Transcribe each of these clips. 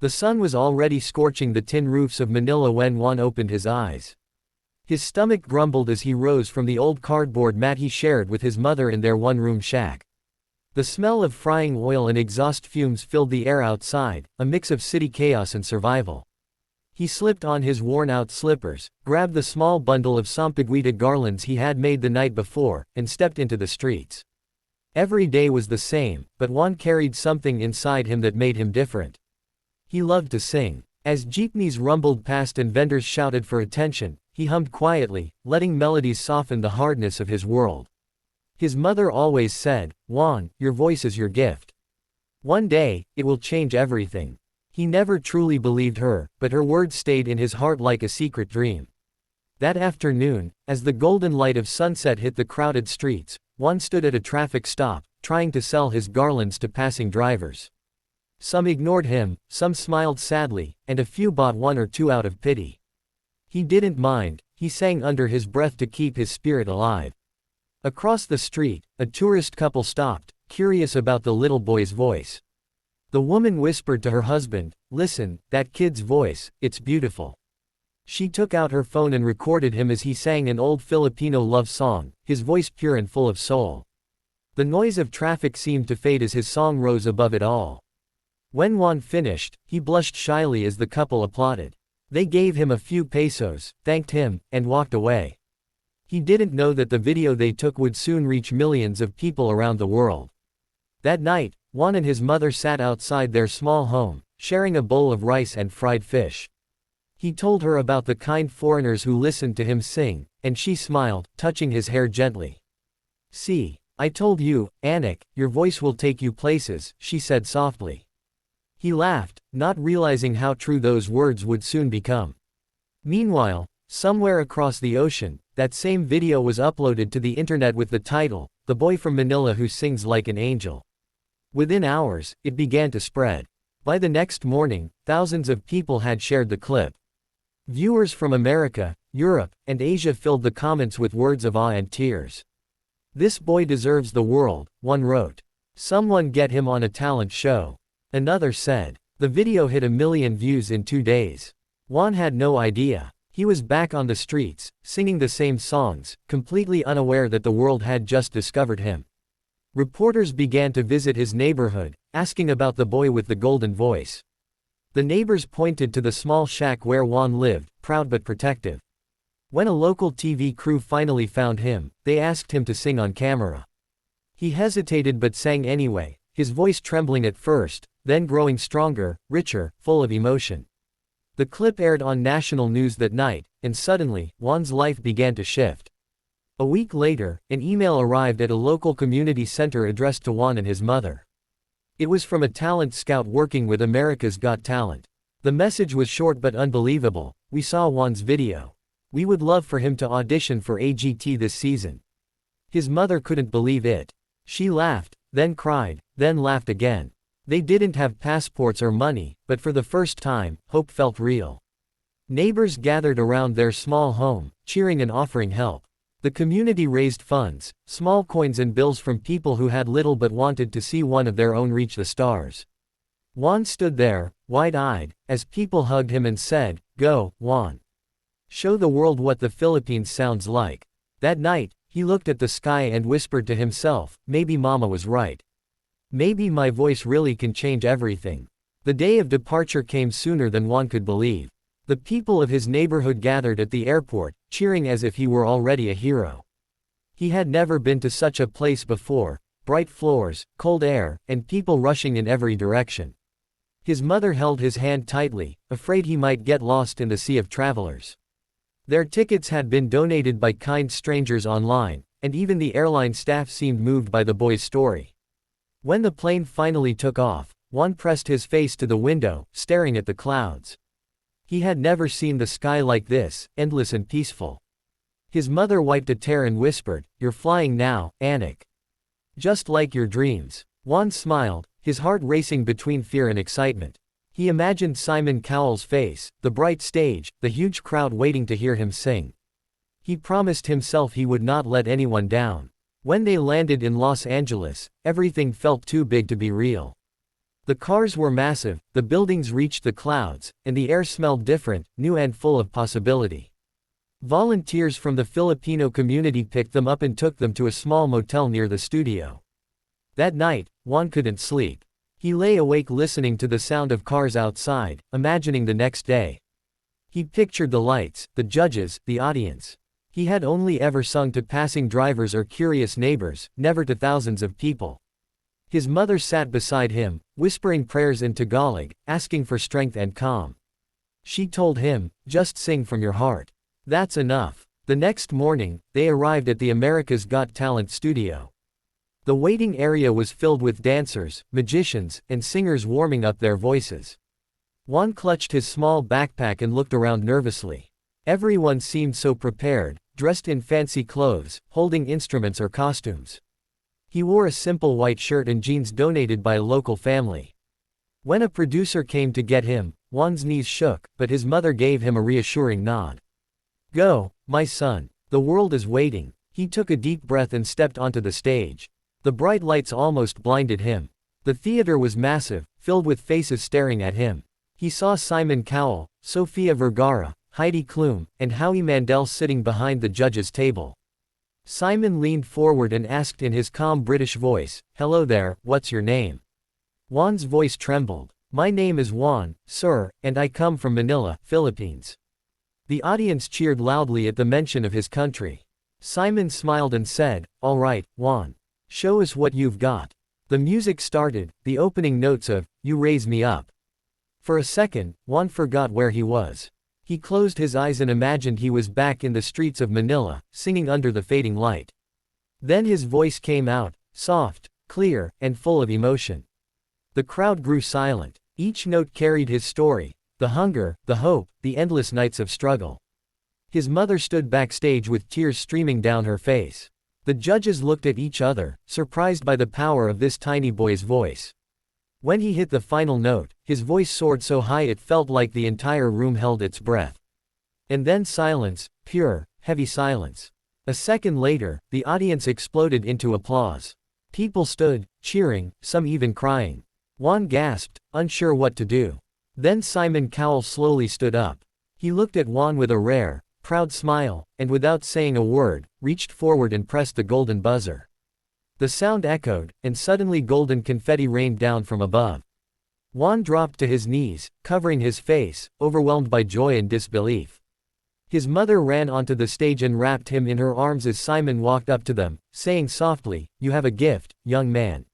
The sun was already scorching the tin roofs of Manila when Juan opened his eyes. His stomach grumbled as he rose from the old cardboard mat he shared with his mother in their one-room shack. The smell of frying oil and exhaust fumes filled the air outside, a mix of city chaos and survival. He slipped on his worn-out slippers, grabbed the small bundle of sampaguita garlands he had made the night before, and stepped into the streets. Every day was the same, but Juan carried something inside him that made him different. He loved to sing. As jeepneys rumbled past and vendors shouted for attention, he hummed quietly, letting melodies soften the hardness of his world. His mother always said, "Juan, your voice is your gift. One day, it will change everything." He never truly believed her, but her words stayed in his heart like a secret dream. That afternoon, as the golden light of sunset hit the crowded streets, Juan stood at a traffic stop, trying to sell his garlands to passing drivers. Some ignored him, some smiled sadly, and a few bought one or two out of pity. He didn't mind, he sang under his breath to keep his spirit alive. Across the street, a tourist couple stopped, curious about the little boy's voice. The woman whispered to her husband, "Listen, that kid's voice, it's beautiful." She took out her phone and recorded him as he sang an old Filipino love song, his voice pure and full of soul. The noise of traffic seemed to fade as his song rose above it all. When Juan finished, he blushed shyly as the couple applauded. They gave him a few pesos, thanked him, and walked away. He didn't know that the video they took would soon reach millions of people around the world. That night, Juan and his mother sat outside their small home, sharing a bowl of rice and fried fish. He told her about the kind foreigners who listened to him sing, and she smiled, touching his hair gently. "See, I told you, Anik, your voice will take you places," she said softly. He laughed, not realizing how true those words would soon become. Meanwhile, somewhere across the ocean, that same video was uploaded to the internet with the title, "The Boy from Manila Who Sings Like an Angel." Within hours, it began to spread. By the next morning, thousands of people had shared the clip. Viewers from America, Europe, and Asia filled the comments with words of awe and tears. "This boy deserves the world," one wrote. "Someone get him on a talent show." Another said. The video hit 1 million views in 2 days. Juan had no idea. He was back on the streets, singing the same songs, completely unaware that the world had just discovered him. Reporters began to visit his neighborhood, asking about the boy with the golden voice. The neighbors pointed to the small shack where Juan lived, proud but protective. When a local TV crew finally found him, they asked him to sing on camera. He hesitated but sang anyway, his voice trembling at first, then growing stronger, richer, full of emotion. The clip aired on national news that night, and suddenly, Juan's life began to shift. A week later, an email arrived at a local community center addressed to Juan and his mother. It was from a talent scout working with America's Got Talent. The message was short but unbelievable: "We saw Juan's video. We would love for him to audition for AGT this season." His mother couldn't believe it. She laughed, then cried, then laughed again. They didn't have passports or money, but for the first time, hope felt real. Neighbors gathered around their small home, cheering and offering help. The community raised funds, small coins and bills from people who had little but wanted to see one of their own reach the stars. Juan stood there, wide-eyed, as people hugged him and said, "Go, Juan. Show the world what the Philippines sounds like." That night, he looked at the sky and whispered to himself, "Maybe Mama was right. Maybe my voice really can change everything." The day of departure came sooner than Juan could believe. The people of his neighborhood gathered at the airport, cheering as if he were already a hero. He had never been to such a place before: bright floors, cold air, and people rushing in every direction. His mother held his hand tightly, afraid he might get lost in the sea of travelers. Their tickets had been donated by kind strangers online, and even the airline staff seemed moved by the boy's story. When the plane finally took off, Juan pressed his face to the window, staring at the clouds. He had never seen the sky like this, endless and peaceful. His mother wiped a tear and whispered, "You're flying now, Anik. Just like your dreams." Juan smiled, his heart racing between fear and excitement. He imagined Simon Cowell's face, the bright stage, the huge crowd waiting to hear him sing. He promised himself he would not let anyone down. When they landed in Los Angeles, everything felt too big to be real. The cars were massive, the buildings reached the clouds, and the air smelled different, new and full of possibility. Volunteers from the Filipino community picked them up and took them to a small motel near the studio. That night, Juan couldn't sleep. He lay awake listening to the sound of cars outside, imagining the next day. He pictured the lights, the judges, the audience. He had only ever sung to passing drivers or curious neighbors, never to thousands of people. His mother sat beside him, whispering prayers in Tagalog, asking for strength and calm. She told him, "Just sing from your heart. That's enough." The next morning, they arrived at the America's Got Talent studio. The waiting area was filled with dancers, magicians, and singers warming up their voices. Juan clutched his small backpack and looked around nervously. Everyone seemed so prepared, dressed in fancy clothes, holding instruments or costumes. He wore a simple white shirt and jeans donated by a local family. When a producer came to get him, Juan's knees shook, but his mother gave him a reassuring nod. "Go, my son. The world is waiting." He took a deep breath and stepped onto the stage. The bright lights almost blinded him. The theater was massive, filled with faces staring at him. He saw Simon Cowell, Sofia Vergara, Heidi Klum, and Howie Mandel sitting behind the judges' table. Simon leaned forward and asked in his calm British voice, "Hello there, what's your name?" Juan's voice trembled. "My name is Juan, sir, and I come from Manila, Philippines." The audience cheered loudly at the mention of his country. Simon smiled and said, "All right, Juan. Show us what you've got." The music started, the opening notes of "You Raise Me Up." For a second, Juan forgot where he was. He closed his eyes and imagined he was back in the streets of Manila, singing under the fading light. Then his voice came out, soft, clear, and full of emotion. The crowd grew silent. Each note carried his story, the hunger, the hope, the endless nights of struggle. His mother stood backstage with tears streaming down her face. The judges looked at each other, surprised by the power of this tiny boy's voice. When he hit the final note, his voice soared so high it felt like the entire room held its breath. And then silence, pure, heavy silence. A second later, the audience exploded into applause. People stood, cheering, some even crying. Juan gasped, unsure what to do. Then Simon Cowell slowly stood up. He looked at Juan with a rare, proud smile, and without saying a word, reached forward and pressed the golden buzzer. The sound echoed, and suddenly golden confetti rained down from above. Juan dropped to his knees, covering his face, overwhelmed by joy and disbelief. His mother ran onto the stage and wrapped him in her arms as Simon walked up to them, saying softly, "You have a gift, young man.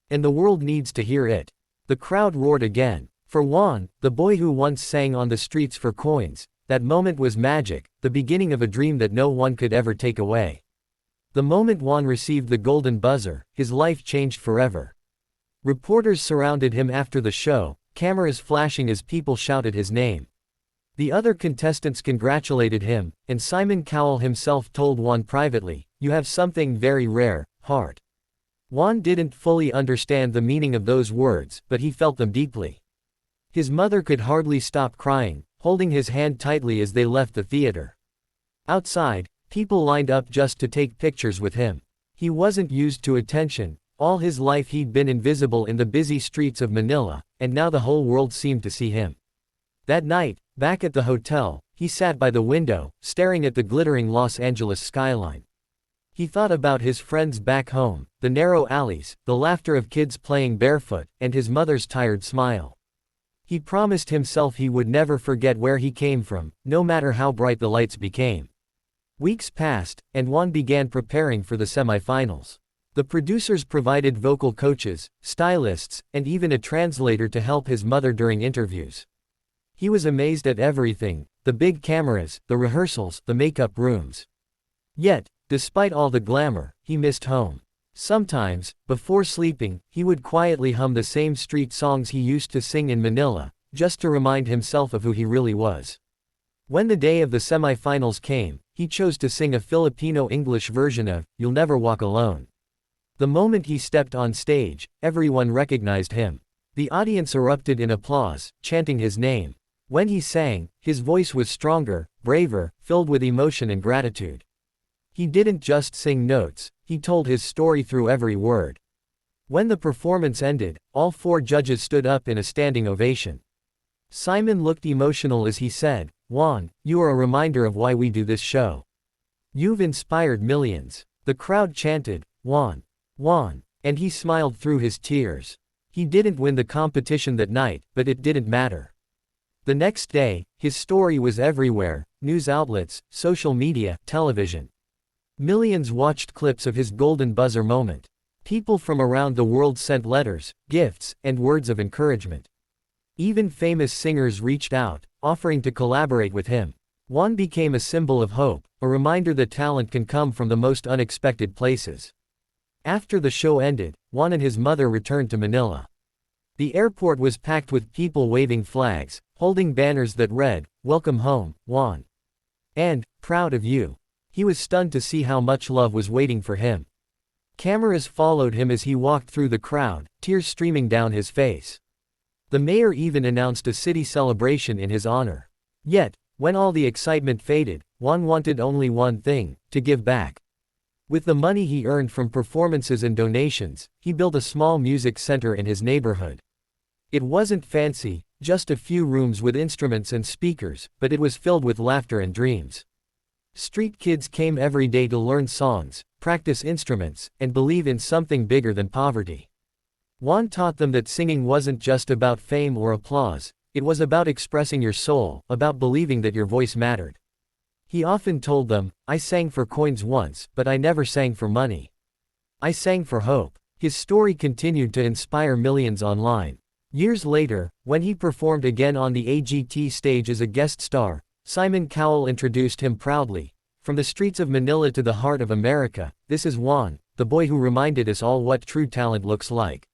And the world needs to hear it." The crowd roared again. For Juan, the boy who once sang on the streets for coins, that moment was magic, the beginning of a dream that no one could ever take away. The moment Juan received the golden buzzer, his life changed forever. Reporters surrounded him after the show, cameras flashing as people shouted his name. The other contestants congratulated him, and Simon Cowell himself told Juan privately, "You have something very rare, heart." Juan didn't fully understand the meaning of those words, but he felt them deeply. His mother could hardly stop crying, holding his hand tightly as they left the theater. Outside, people lined up just to take pictures with him. He wasn't used to attention. All his life he'd been invisible in the busy streets of Manila, and now the whole world seemed to see him. That night, back at the hotel, he sat by the window, staring at the glittering Los Angeles skyline. He thought about his friends back home, the narrow alleys, the laughter of kids playing barefoot, and his mother's tired smile. He promised himself he would never forget where he came from, no matter how bright the lights became. Weeks passed, and Juan began preparing for the semifinals. The producers provided vocal coaches, stylists, and even a translator to help his mother during interviews. He was amazed at everything, the big cameras, the rehearsals, the makeup rooms. Yet, despite all the glamour, he missed home. Sometimes, before sleeping, he would quietly hum the same street songs he used to sing in Manila, just to remind himself of who he really was. When the day of the semifinals came, he chose to sing a Filipino English version of "You'll Never Walk Alone." The moment he stepped on stage, everyone recognized him. The audience erupted in applause, chanting his name. When he sang, his voice was stronger, braver, filled with emotion and gratitude. He didn't just sing notes, he told his story through every word. When the performance ended, all 4 judges stood up in a standing ovation. Simon looked emotional as he said, "Juan, you are a reminder of why we do this show. You've inspired millions." The crowd chanted, "Juan, Juan," and he smiled through his tears. He didn't win the competition that night, but it didn't matter. The next day, his story was everywhere: news outlets, social media, television. Millions watched clips of his golden buzzer moment. People from around the world sent letters, gifts, and words of encouragement. Even famous singers reached out, offering to collaborate with him. Juan became a symbol of hope, a reminder that talent can come from the most unexpected places. After the show ended, Juan and his mother returned to Manila. The airport was packed with people waving flags, holding banners that read, "Welcome home, Juan," and "Proud of you." He was stunned to see how much love was waiting for him. Cameras followed him as he walked through the crowd, tears streaming down his face. The mayor even announced a city celebration in his honor. Yet, when all the excitement faded, Juan wanted only one thing: to give back. With the money he earned from performances and donations, he built a small music center in his neighborhood. It wasn't fancy, just a few rooms with instruments and speakers, but it was filled with laughter and dreams. Street kids came every day to learn songs, practice instruments, and believe in something bigger than poverty. Juan taught them that singing wasn't just about fame or applause, it was about expressing your soul, about believing that your voice mattered. He often told them, "I sang for coins once, but I never sang for money. I sang for hope." His story continued to inspire millions online. Years later, when he performed again on the AGT stage as a guest star, Simon Cowell introduced him proudly. "From the streets of Manila to the heart of America, this is Juan, the boy who reminded us all what true talent looks like."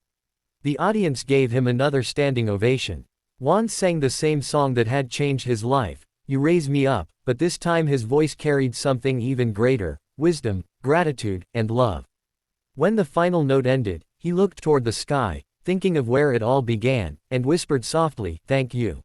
The audience gave him another standing ovation. Juan sang the same song that had changed his life, "You Raise Me Up," but this time his voice carried something even greater: wisdom, gratitude, and love. When the final note ended, he looked toward the sky, thinking of where it all began, and whispered softly, "Thank you."